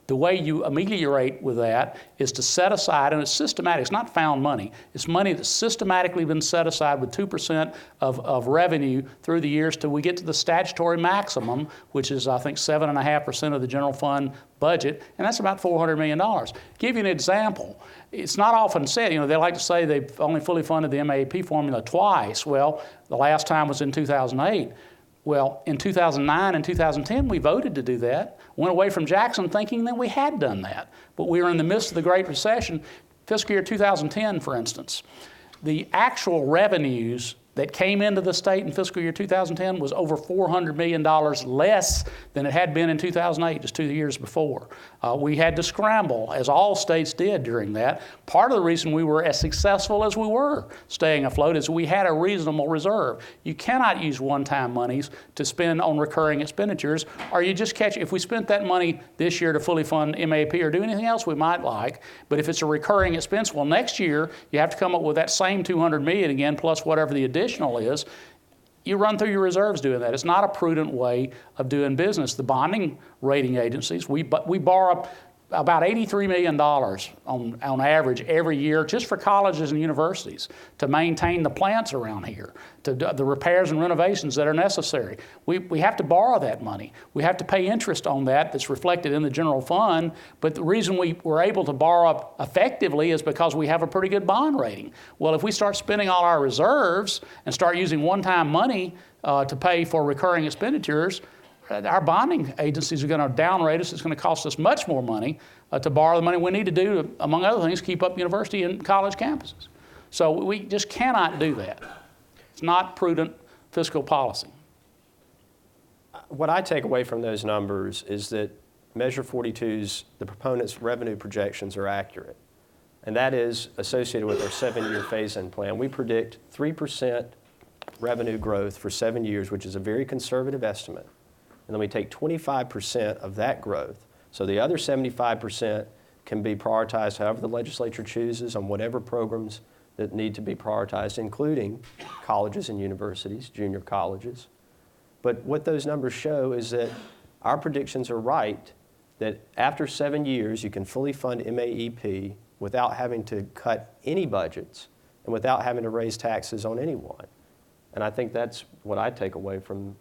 The way you ameliorate with that is to set aside, and it's systematic, it's not found money, it's money that's systematically been set aside with 2% of revenue through the years till we get to the statutory maximum, which is I think 7.5% of the general fund budget, and that's about $400 million. Give you an example. It's not often said, they like to say they've only fully funded the MAP formula twice. Well, the last time was in 2008. Well, in 2009 and 2010, we voted to do that. Went away from Jackson thinking that we had done that. But we were in the midst of the Great Recession. Fiscal year 2010, for instance, the actual revenues that came into the state in fiscal year 2010 was over $400 million less than it had been in 2008, just 2 years before. We had to scramble, as all states did during that. Part of the reason we were as successful as we were staying afloat is we had a reasonable reserve. You cannot use one-time monies to spend on recurring expenditures, or you just catch, if we spent that money this year to fully fund MAP or do anything else we might like, but if it's a recurring expense, well, next year you have to come up with that same $200 million again, plus whatever the additional is. You run through your reserves doing that. It's not a prudent way of doing business. The bonding rating agencies, we borrow about $83 million on average every year just for colleges and universities to maintain the plants around here, to do the repairs and renovations that are necessary. We have to borrow that money. We have to pay interest on that that's reflected in the general fund, but the reason we were able to borrow effectively is because we have a pretty good bond rating. Well, if we start spending all our reserves and start using one-time money to pay for recurring expenditures, our bonding agencies are going to downrate us. It's going to cost us much more money to borrow the money we need to do, to, among other things, keep up university and college campuses. So we just cannot do that. It's not prudent fiscal policy. What I take away from those numbers is that Measure 42's, the proponents' revenue projections are accurate. And that is associated with our 7-year phase-in plan. We predict 3% revenue growth for 7 years, which is a very conservative estimate. And then we take 25% of that growth. So the other 75% can be prioritized however the legislature chooses on whatever programs that need to be prioritized, including colleges and universities, junior colleges. But what those numbers show is that our predictions are right, that after 7 years you can fully fund MAEP without having to cut any budgets and without having to raise taxes on anyone. And I think that's what I take away from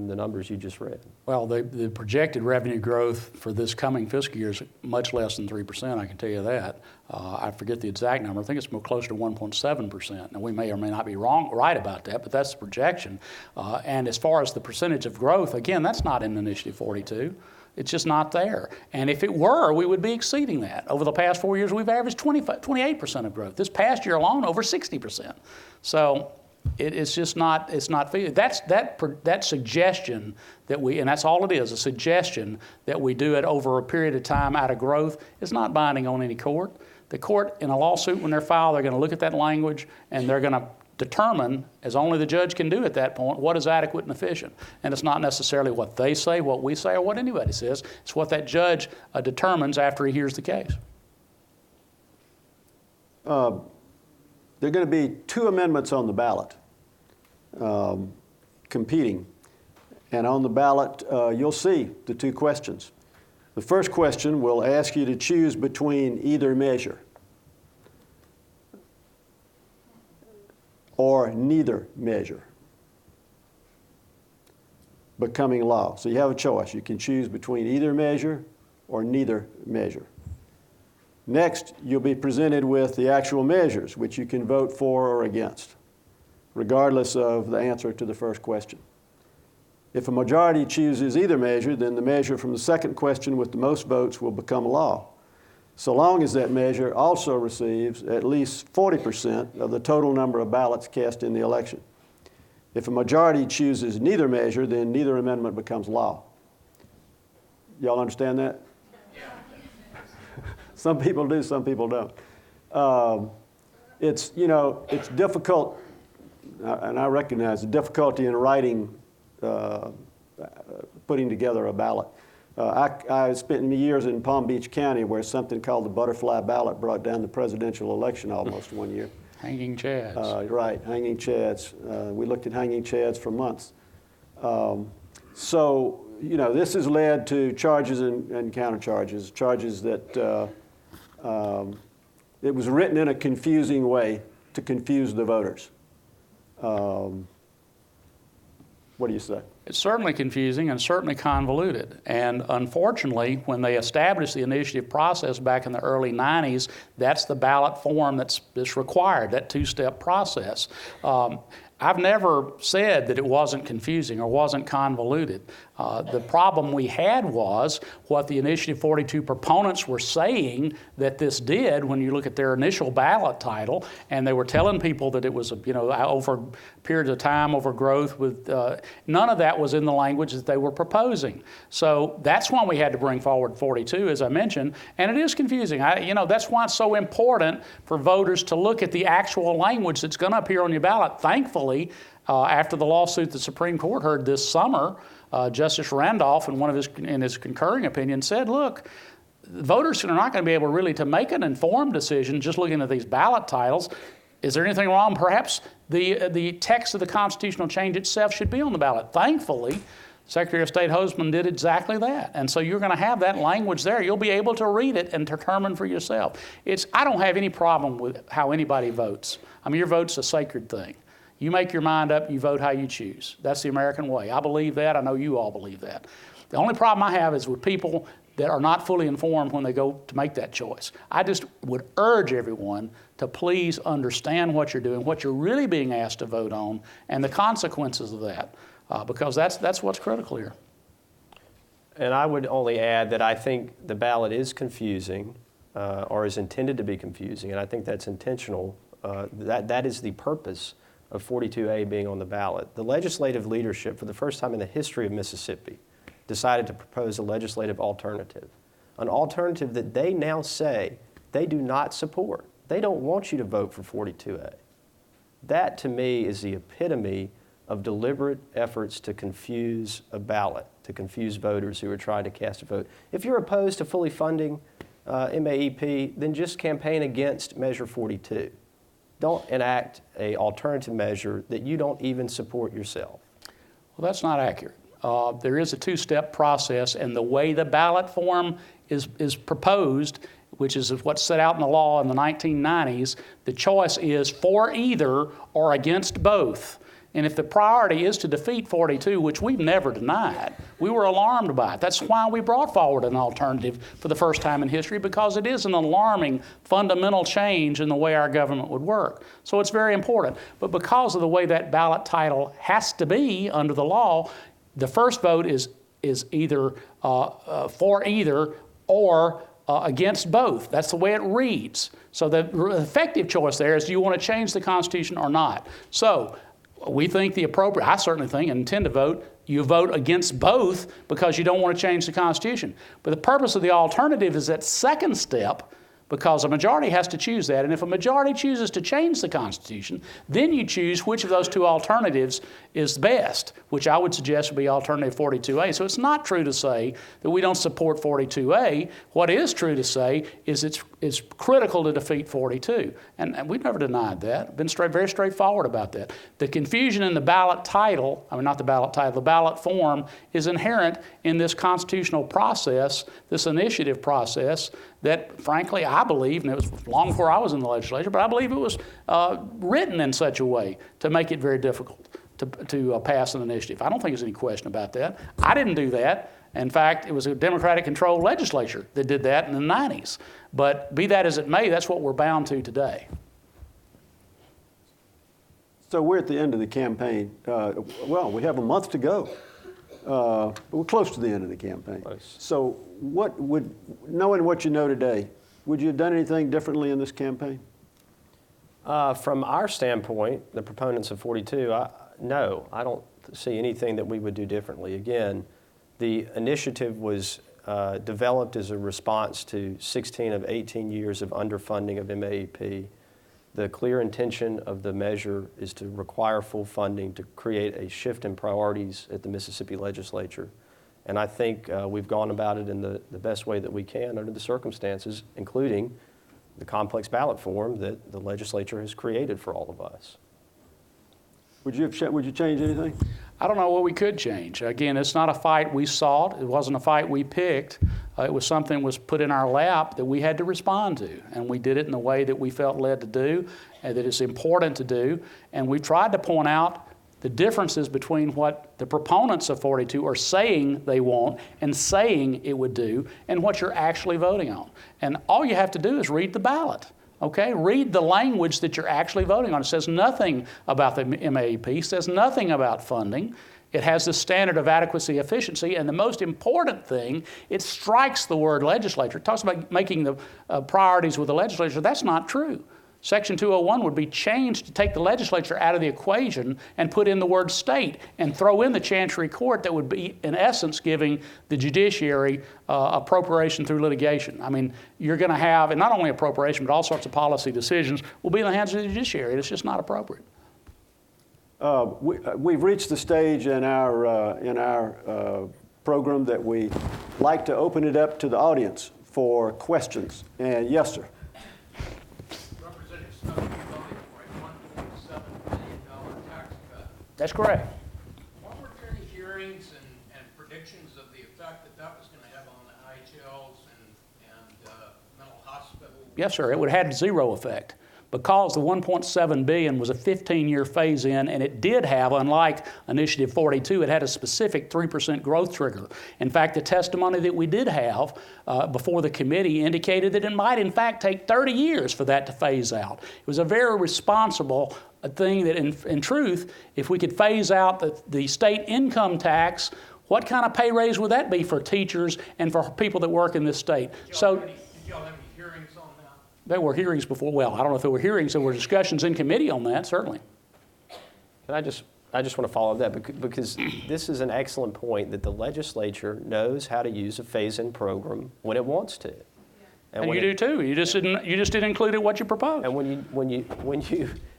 the numbers you just read. Well, the projected revenue growth for this coming fiscal year is much less than 3%, I can tell you that. I forget the exact number. I think it's more closer to 1.7%. Now, we may or may not be right about that, but that's the projection. And as far as the percentage of growth, again, that's not in Initiative 42. It's just not there. And if it were, we would be exceeding that. Over the past 4 years, we've averaged 28% of growth. This past year alone, over 60%. So it's just not, it's not feasible. That suggestion that we, and that's all it is, a suggestion that we do it over a period of time out of growth is not binding on any court. The court, in a lawsuit, when they're filed, they're going to look at that language and they're going to determine, as only the judge can do at that point, what is adequate and efficient. And it's not necessarily what they say, what we say, or what anybody says. It's what that judge determines after he hears the case. There are going to be 2 amendments on the ballot competing. And on the ballot, you'll see the 2 questions. The first question will ask you to choose between either measure or neither measure becoming law. So you have a choice. You can choose between either measure or neither measure. Next, you'll be presented with the actual measures, which you can vote for or against, regardless of the answer to the first question. If a majority chooses either measure, then the measure from the second question with the most votes will become law, so long as that measure also receives at least 40% of the total number of ballots cast in the election. If a majority chooses neither measure, then neither amendment becomes law. Y'all understand that? Some people do, some people don't. It's, you know, it's difficult, and I recognize the difficulty in writing, putting together a ballot. I spent years in Palm Beach County where something called the butterfly ballot brought down the presidential election almost one year. Hanging chads. Right, hanging chads. We looked at hanging chads for months. So, you know, this has led to charges and countercharges, charges that it was written in a confusing way to confuse the voters. What do you say? It's certainly confusing and certainly convoluted. And unfortunately, when they established the initiative process back in the early 90s, that's the ballot form that's required, that two-step process. I've never said that it wasn't confusing or wasn't convoluted. The problem we had was what the Initiative 42 proponents were saying that this did when you look at their initial ballot title, and they were telling people that it was, you know, over periods of time, over growth with, none of that was in the language that they were proposing. So that's why we had to bring forward 42, as I mentioned, and it is confusing. You know, that's why it's so important for voters to look at the actual language that's going to appear on your ballot. Thankfully, after the lawsuit the Supreme Court heard this summer, Justice Randolph, in his concurring opinion, said, look, voters are not going to be able really to make an informed decision just looking at these ballot titles. Is there anything wrong? Perhaps the text of the constitutional change itself should be on the ballot. Thankfully, Secretary of State Hosemann did exactly that. And so you're going to have that language there. You'll be able to read it and determine for yourself. I don't have any problem with how anybody votes. I mean, your vote's a sacred thing. You make your mind up, you vote how you choose. That's the American way. I believe that. I know you all believe that. The only problem I have is with people that are not fully informed when they go to make that choice. I just would urge everyone to please understand what you're doing, what you're really being asked to vote on, and the consequences of that, because that's what's critical here. And I would only add that I think the ballot is confusing, or is intended to be confusing, and I think that's intentional. That is the purpose of 42A being on the ballot. The legislative leadership, for the first time in the history of Mississippi, decided to propose a legislative alternative, an alternative that they now say they do not support. They don't want you to vote for 42A. That, to me, is the epitome of deliberate efforts to confuse a ballot, to confuse voters who are trying to cast a vote. If you're opposed to fully funding MAEP, then just campaign against Measure 42. Don't enact an alternative measure that you don't even support yourself. Well, that's not accurate. There is a two-step process, and the way the ballot form is proposed, which is what's set out in the law in the 1990s, the choice is for either or against both. And if the priority is to defeat 42, which we've never denied, we were alarmed by it. That's why we brought forward an alternative for the first time in history, because it is an alarming fundamental change in the way our government would work. So it's very important. But because of the way that ballot title has to be under the law, the first vote is either for either or against both. That's the way it reads. So the effective choice there is, do you want to change the Constitution or not? So we think I certainly think and intend to vote, you vote against both because you don't want to change the Constitution. But the purpose of the alternative is that second step, because a majority has to choose that. And if a majority chooses to change the Constitution, then you choose which of those two alternatives is best, which I would suggest would be alternative 42A. So it's not true to say that we don't support 42A. What is true to say is it's critical to defeat 42. And we've never denied that. Been very straightforward about that. The confusion in the ballot title, not the ballot title, the ballot form is inherent in this constitutional process, this initiative process, that frankly I believe, and it was long before I was in the legislature, but I believe it was written in such a way to make it very difficult to pass an initiative. I don't think there's any question about that. I didn't do that. In fact, it was a Democratic-controlled legislature that did that in the 90s. But be that as it may, that's what we're bound to today. So we're at the end of the campaign. Well, we have a month to go. We're close to the end of the campaign. Close. So knowing what you know today, would you have done anything differently in this campaign? From our standpoint, the proponents of 42, no, I don't see anything that we would do differently. Again, the initiative was developed as a response to 16 of 18 years of underfunding of MAEP. The clear intention of the measure is to require full funding to create a shift in priorities at the Mississippi legislature. And I think we've gone about it in the best way that we can under the circumstances, including the complex ballot form that the legislature has created for all of us. Would you change anything? I don't know what we could change. Again, it's not a fight we sought. It wasn't a fight we picked. It was something that was put in our lap that we had to respond to. And we did it in the way that we felt led to do, and that it's important to do. And we tried to point out the differences between what the proponents of 42 are saying they want and saying it would do, and what you're actually voting on. And all you have to do is read the ballot. Okay, read the language that you're actually voting on. It says nothing about the MAEP, says nothing about funding. It has the standard of adequacy, efficiency, and the most important thing, it strikes the word legislature. It talks about making the priorities with the legislature. That's not true. Section 201 would be changed to take the legislature out of the equation and put in the word state and throw in the Chancery Court that would be, in essence, giving the judiciary appropriation through litigation. I mean, you're going to have, and not only appropriation, but all sorts of policy decisions will be in the hands of the judiciary. It's just not appropriate. We've reached the stage in our program that we like to open it up to the audience for questions. And yes, sir. That's correct. Weren't there any hearings and predictions of the effect that was going to have on the IHLs and mental hospitals? Yes, sir. It would have had zero effect because the $1.7 billion was a 15-year phase-in, and it did have, unlike Initiative 42, it had a specific 3% growth trigger. In fact, the testimony that we did have before the committee indicated that it might, in fact, take 30 years for that to phase out. It was a very responsible thing that, in truth, if we could phase out the state income tax, what kind of pay raise would that be for teachers and for people that work in this state? Did y'all have any hearings on that? There were hearings before. Well, I don't know if there were hearings. There were discussions in committee on that, certainly. And I just want to follow up that because this is an excellent point that the legislature knows how to use a phase-in program when it wants to. And you do too. You just didn't include it what you proposed. And when you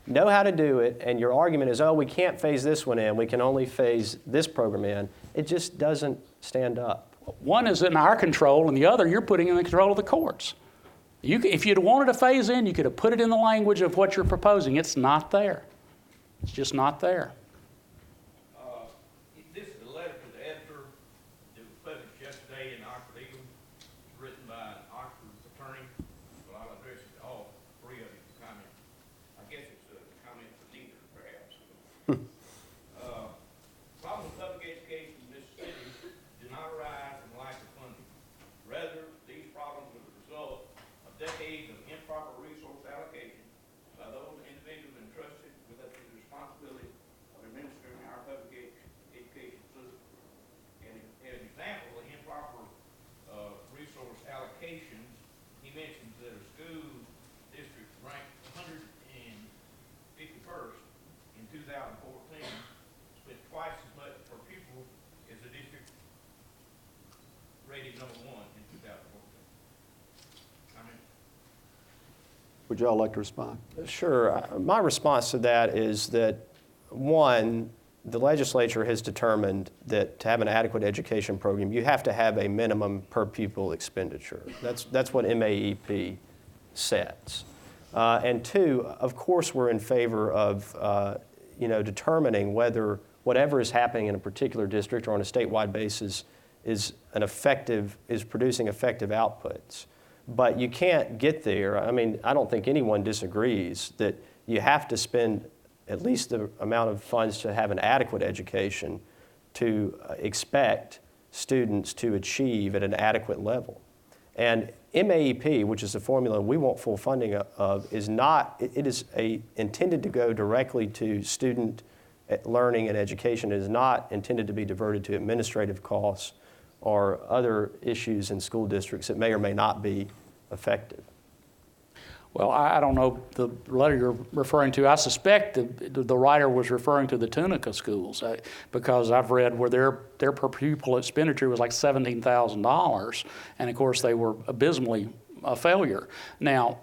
know how to do it, and your argument is, oh, we can't phase this one in, we can only phase this program in, it just doesn't stand up. One is in our control, and the other you're putting in the control of the courts. If you'd wanted to phase in, you could have put it in the language of what you're proposing. It's not there. It's just not there. This is a letter to the editor that was published yesterday in Oxford Eagle, written by an Oxford attorney. Well, I'll address it to all three of you to comment. I guess it's a comment for neither, perhaps. Problems with public education in Mississippi do not arise from lack of funding. Rather, these problems are the result of decades of improper resource allocation by those individuals entrusted with the responsibility of administering our public education system. And an example of improper resource allocation, he mentions that a school district ranked 151st in 2014 spent twice as much per pupil as the district rated number 1 in 2014. Would y'all like to respond? Sure. My response to that is that, one, the legislature has determined that to have an adequate education program, you have to have a minimum per pupil expenditure. That's what MAEP sets. And two, of course, we're in favor of determining whether whatever is happening in a particular district or on a statewide basis is producing effective outputs. But you can't get there. I mean, I don't think anyone disagrees that you have to spend at least the amount of funds to have an adequate education to expect students to achieve at an adequate level. And MAEP, which is the formula we want full funding of, is intended to go directly to student learning and education. It is not intended to be diverted to administrative costs or other issues in school districts that may or may not be effective. Well, I don't know the letter you're referring to. I suspect the writer was referring to the Tunica schools because I've read where their per pupil expenditure was like $17,000, and of course they were abysmally a failure. Now,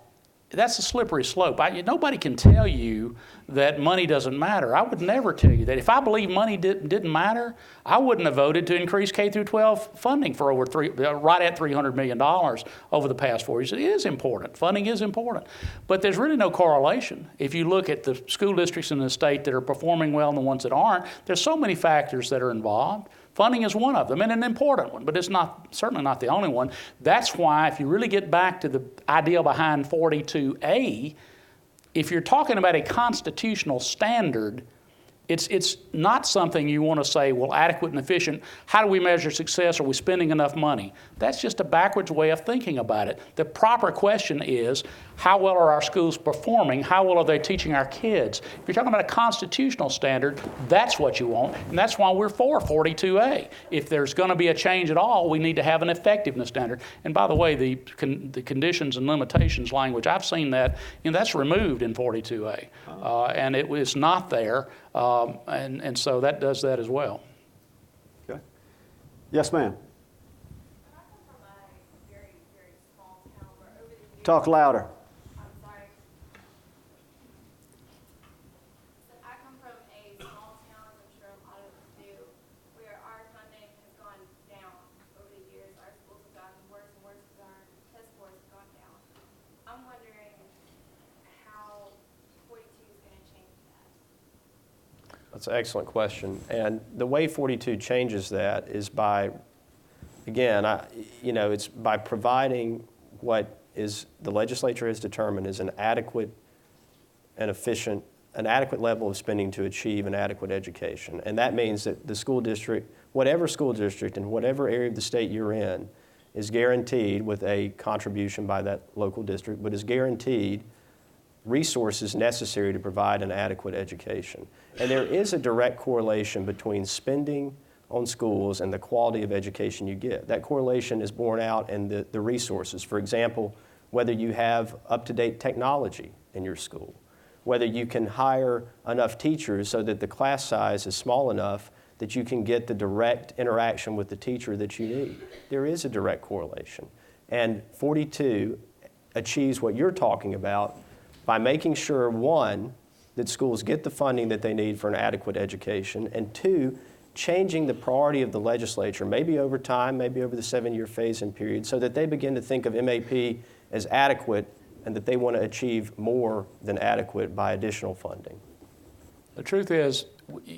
that's a slippery slope. Nobody can tell you that money doesn't matter. I would never tell you that. If I believe money didn't matter, I wouldn't have voted to increase K through 12 funding for right at $300 million over the past 4 years. It is important. Funding is important. But there's really no correlation. If you look at the school districts in the state that are performing well and the ones that aren't, there's so many factors that are involved. Funding is one of them, and an important one, but it's certainly not the only one. That's why, if you really get back to the idea behind 42A, if you're talking about a constitutional standard, it's not something you want to say, well, adequate and efficient. How do we measure success? Are we spending enough money? That's just a backwards way of thinking about it. The proper question is, how well are our schools performing? How well are they teaching our kids? If you're talking about a constitutional standard, that's what you want, and that's why we're for 42A. If there's going to be a change at all, we need to have an effectiveness standard. And by the way, the conditions and limitations language, I've seen that, that's removed in 42A, and it was not there. And so that does that as well. Okay. Yes, ma'am. I come from a very, very small town where over the years... Talk louder. I'm sorry. So I come from a small town, as I'm sure a lot of us do, where our funding has gone down over the years. Our schools have gotten worse and worse because our test scores have gone down. I'm wondering how 42 is going to change that. That's an excellent question. And the way 42 changes that is by, again, it's by providing what is the legislature has determined is an adequate and efficient, an adequate level of spending to achieve an adequate education. And that means that the school district, whatever school district in whatever area of the state you're in, is guaranteed with a contribution by that local district, but is guaranteed resources necessary to provide an adequate education. And there is a direct correlation between spending on schools and the quality of education you get. That correlation is borne out in the resources. For example, whether you have up-to-date technology in your school, whether you can hire enough teachers so that the class size is small enough that you can get the direct interaction with the teacher that you need. There is a direct correlation. And 42 achieves what you're talking about by making sure, one, that schools get the funding that they need for an adequate education, and two, changing the priority of the legislature, maybe over time, maybe over the 7-year phase-in period, so that they begin to think of MAP as adequate and that they want to achieve more than adequate by additional funding. The truth is,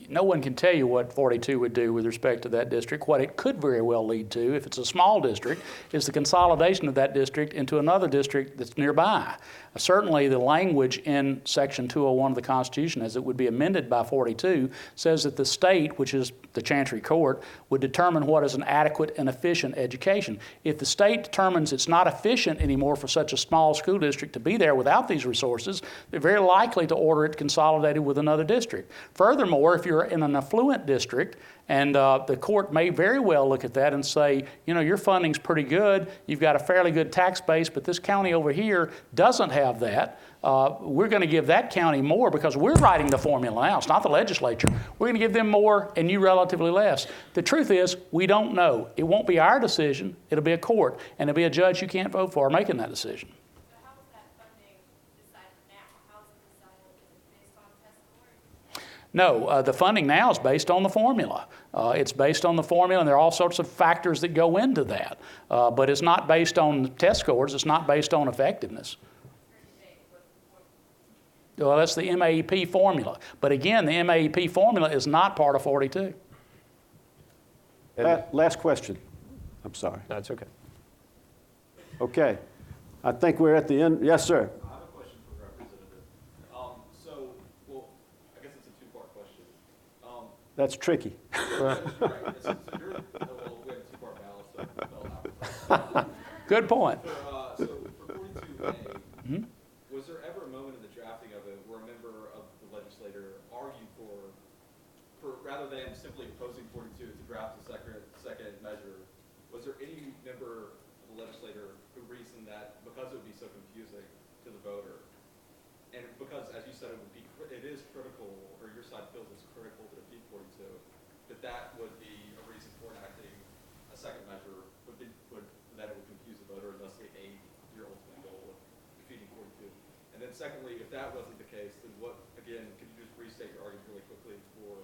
no one can tell you what 42 would do with respect to that district. What it could very well lead to, if it's a small district, is the consolidation of that district into another district that's nearby. Certainly, the language in Section 201 of the Constitution, as it would be amended by 42, says that the state, which is the Chancery Court, would determine what is an adequate and efficient education. If the state determines it's not efficient anymore for such a small school district to be there without these resources, they're very likely to order it consolidated with another district. Furthermore, if you're in an affluent district, and the court may very well look at that and say, your funding's pretty good, you've got a fairly good tax base, but this county over here doesn't have that. We're going to give that county more because we're writing the formula now. It's not the legislature. We're going to give them more and you relatively less. The truth is, we don't know. It won't be our decision. It'll be a court, and it'll be a judge you can't vote for making that decision. So how is that funding decided now? How is it decided? Is it based on test scores? No, the funding now is based on the formula. It's based on the formula, and there are all sorts of factors that go into that. But it's not based on test scores. It's not based on effectiveness. Well, that's the MAEP formula. But again, the MAEP formula is not part of 42. Last question. I'm sorry. That's okay. Okay. I think we're at the end. Yes, sir. I have a question for the representative. I guess it's a two-part question. That's tricky. Right. We have a two-part ballot, so that'll happen. Good point. So for 42A, was there ever a moment in the drafting of it where a member of the legislature argued for rather than simply opposing 42 to draft a second measure, was there any member of the legislature who reasoned that because it would be so confusing to the voter. And because, as you said, it is critical, or your side feels it's critical to defeat 42, that would be a reason for enacting a second measure, that it would confuse the voter and thus aid your ultimate goal of defeating 42. And then secondly, if that wasn't the case, then what, again, could you just restate your argument really quickly for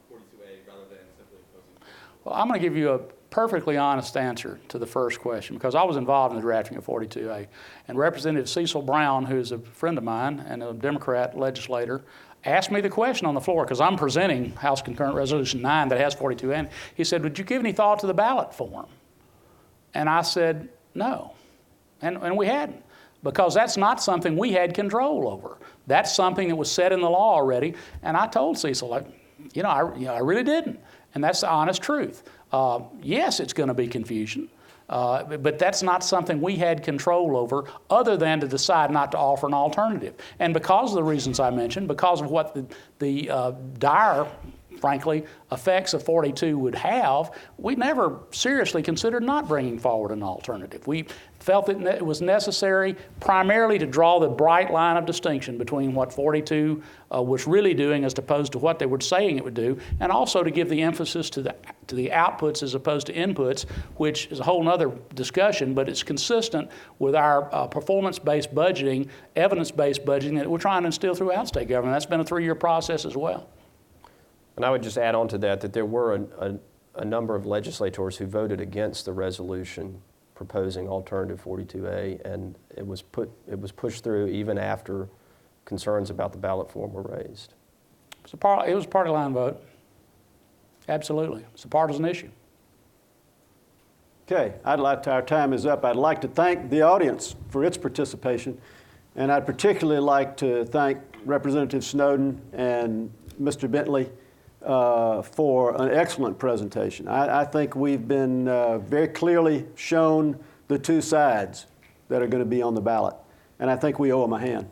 42A rather than simply opposing 42? Well, I'm going to give you a perfectly honest answer to the first question because I was involved in the drafting of 42A. And Representative Cecil Brown, who's a friend of mine and a Democrat legislator, asked me the question on the floor because I'm presenting House Concurrent Resolution 9 that has 42A in it. He said, would you give any thought to the ballot form? And I said, no. And we hadn't, because that's not something we had control over. That's something that was set in the law already. And I told Cecil, I really didn't. And that's the honest truth. Yes, it's going to be confusion. But that's not something we had control over other than to decide not to offer an alternative. And because of the reasons I mentioned, because of what the dire, frankly, effects of 42 would have, we never seriously considered not bringing forward an alternative. We felt that it was necessary primarily to draw the bright line of distinction between what 42 was really doing as opposed to what they were saying it would do, and also to give the emphasis to the outputs as opposed to inputs, which is a whole other discussion, but it's consistent with our performance-based budgeting, evidence-based budgeting that we're trying to instill throughout state government. That's been a 3-year process as well. And I would just add on to that there were a number of legislators who voted against the resolution proposing alternative 42A, and it was pushed through even after concerns about the ballot form were raised. It was a party line vote. Absolutely. It's a partisan issue. Okay, our time is up. I'd like to thank the audience for its participation, and I'd particularly like to thank Representative Snowden and Mr. Bentley for an excellent presentation. I think we've been very clearly shown the two sides that are going to be on the ballot, and I think we owe them a hand.